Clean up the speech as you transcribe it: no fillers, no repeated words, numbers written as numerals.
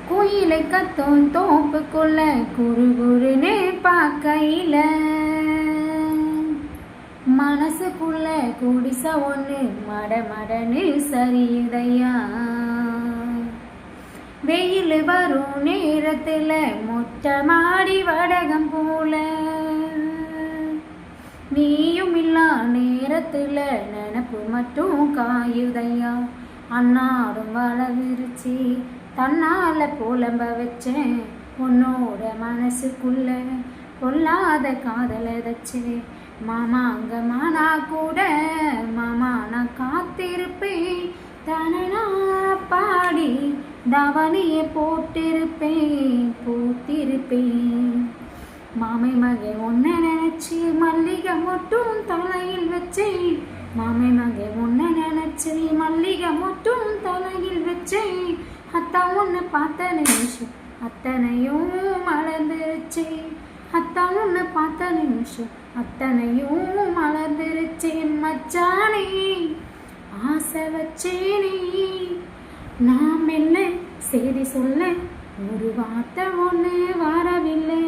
குயிலை கத்தும் தோப்புக்குள்ள குறுகுறுன்னு பார்க்கையில மனசுக்குள்ள குடிச ஒன்று மடமடன்னு சரியுதையா. வெயில் வரும் நேரத்துல மொட்டை மாடி வடகம் போல நீயும் இல்லா நேரத்துல நினப்பு மட்டும் காயுதையா. அன்னாடும் வள விரிச்சி தன்னால புலம்ப வச்சேன் உன்னோட மனசுக்குள்ள பொல்லாத காதலை வச்சு. மாமா அங்க மானா கூட மாமா நான் காத்திருப்பேன் தனனா பாடி தவணையை போட்டிருப்பேன் பூத்திருப்பேன். மாமை மகை ஒன்ன நினைச்சு மல்லிகை மட்டும் தலையில் வச்சேன். மாமை மகை ஒன்ன நினைச்சு மல்லிகை மட்டும் தலையில் வச்சேன். அத்தா உன்னை பார்த்த நிமிஷம் அத்தனையும் மலர்ந்துருச்சு. அத்தா உன்னை பார்த்த நிமிஷம் அத்தனையும் மலர்ந்துருச்சு. மச்சானே ஆசை வச்சேனே நாம் என்ன செய்தி சொல்ல ஒரு வார்த்தை ஒன்று வரவில்லை.